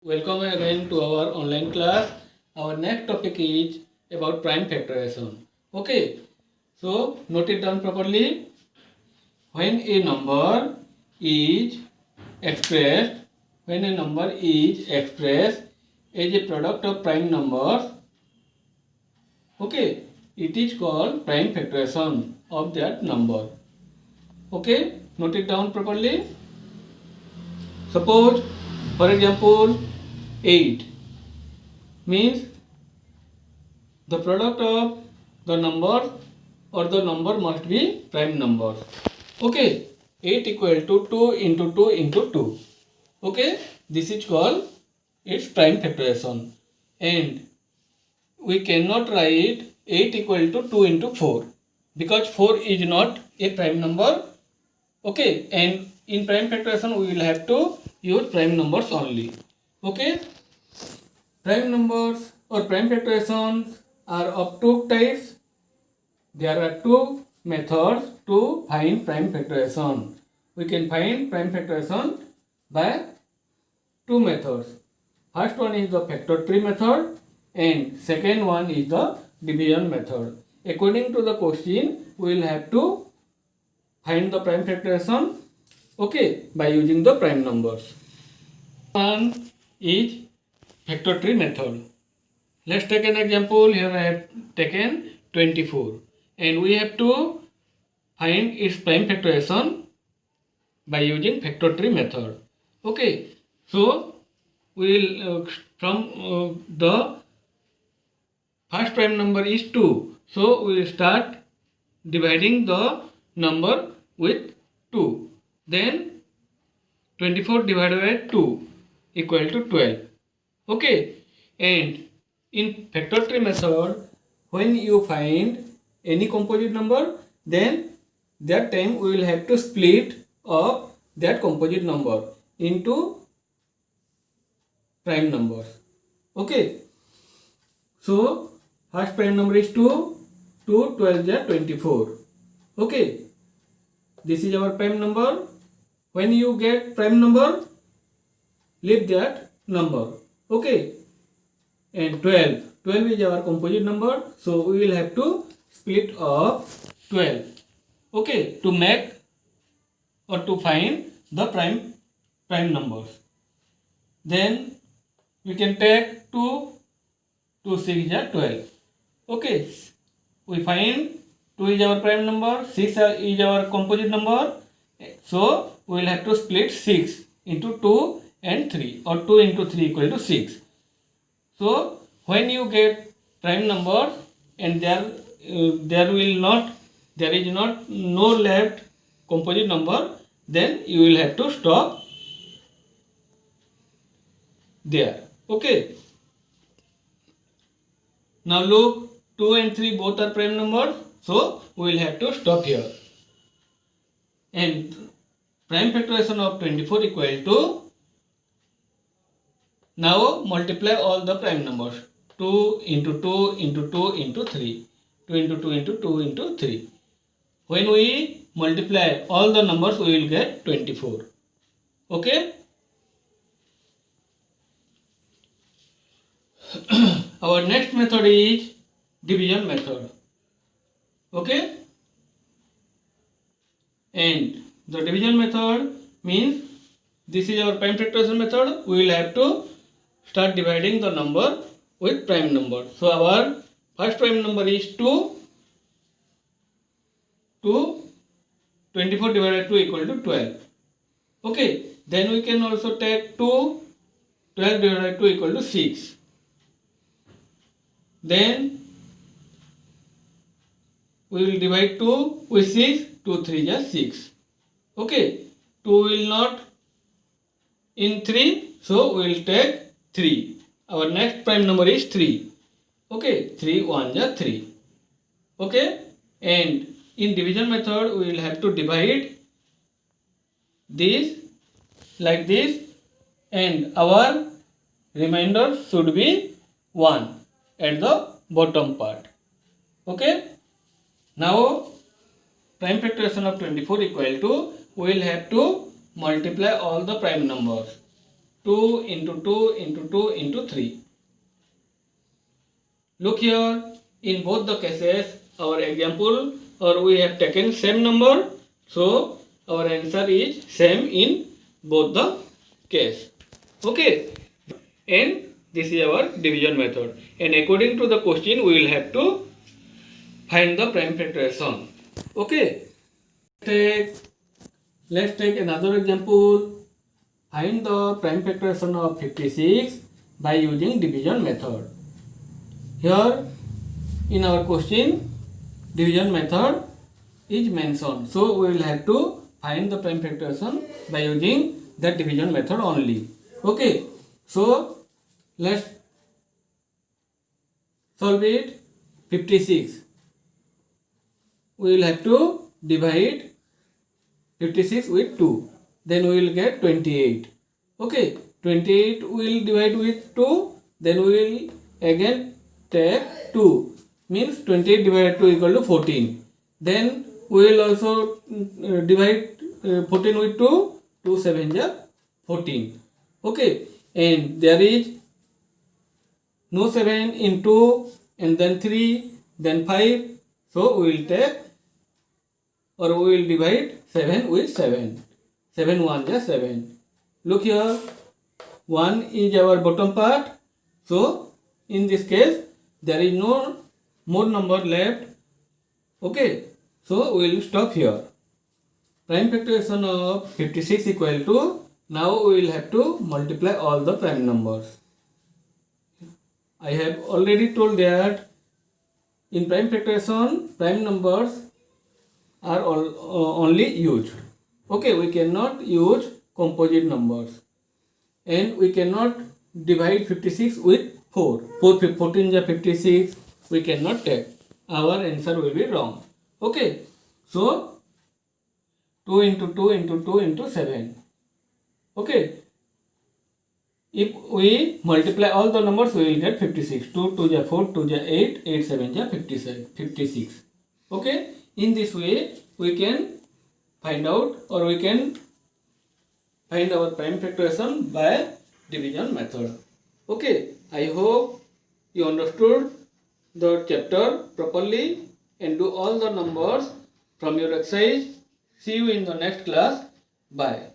Welcome again to our online class. Our next topic is about prime factorization. Okay, so note it down properly. When a number is expressed, when a number is expressed as a product of prime numbers, okay, it is called prime factorization of that number. Okay, note it down properly. Suppose, for example, 8 means the product of the number or the number must be prime numbers. Okay, 8 equal to 2 into 2 into 2. Okay, this is called its prime factorization. And we cannot write 8 equal to 2 into 4 because 4 is not a prime number. Okay, and in prime factorization we will have to use prime numbers only. Okay, prime numbers or prime factorizations are of two types. There are two methods to find prime factorization. We can find prime factorization by two methods. First one is the factor tree method and second one is the division method. According to the question, we will have to find the prime factorization, okay, by using the prime numbers. One is factor tree method. Let's take an example. Here I have taken 24 and we have to find its prime factorization by using factor tree method. Okay, so we will from the first prime number is 2. So we will start dividing the number with 2. Then 24 divided by 2 equal to 12. Okay, and in factor tree method, when you find any composite number, then that time we will have to split up that composite number into prime numbers. Okay, so first prime number is 2, 2, 12 is 24. Okay, this is our prime number. When you get prime number, leave that number. Okay, and 12 is our composite number, so we will have to split up 12, okay, to make or to find the prime numbers. Then we can take 2 6 is 12. Okay, we find 2 is our prime number, 6 is our composite number, so we will have to split 6 into 2 and 3, or 2 into 3 equal to 6. So when you get prime number and there is not no left composite number, then you will have to stop there. Okay, now look, 2 and 3 both are prime numbers, so we will have to stop here. And prime factorization of 24 equal to, now multiply all the prime numbers. 2 into 2 into 2 into 3. 2 into 2 into 2 into 3. When we multiply all the numbers, we will get 24. Okay? Our next method is division method. Okay? And the division method means this is our prime factorization method. We will have to start dividing the number with prime number. So our first prime number is 2. 24 divided by 2 equal to 12. Okay, then we can also take 2, 12 divided by 2 equal to 6. Then we will divide 2 with 6, 2 3 is 6. Okay, 2 will not in 3, so we will take 3. Our next prime number is 3. Okay, 3 1 is 3. Okay, and in division method we will have to divide this like this, and our remainder should be 1 at the bottom part. Okay, now prime factorization of 24 equal to, we will have to multiply all the prime numbers. 2 into 2 into 2 into 3. Look here, in both the cases, our example or we have taken same number, so our answer is same in both the case. Okay, and this is our division method. And according to the question, we will have to find the prime factorization. Okay, let's take another example. Find the prime factorization of 56 by using division method. Here in our question, division method is mentioned. So we will have to find the prime factorization by using that division method only. Okay, so let's solve it. 56. We will have to divide 56 with 2. Then we will get 28. Okay, 28 will divide with 2. Then we will again take 2. Means 28 divided 2 equal to 14. Then we will also divide 14 with 2. 2 7 is 14. Okay, and there is no 7 in 2 and then 3 then 5. So we will take or we will divide 7 with 7. 7 1 is 7. Look here, 1 is our bottom part. So in this case there is no more number left. Okay, so we will stop here. Prime factorization of 56 equal to, now we will have to multiply all the prime numbers. I have already told that in prime factorization, prime numbers are only used. Okay, we cannot use composite numbers. And we cannot divide 56 with 4. 14 is 56. We cannot take. Our answer will be wrong. Okay, so 2 into 2 into 2 into 7. Okay, if we multiply all the numbers, we will get 56. 2 2 is 4, 2 is 8, 8 7 is 56. Okay, in this way we can find out or we can find our prime factorization by division method. Okay, I hope you understood the chapter properly and do all the numbers from your exercise. See you in the next class. Bye.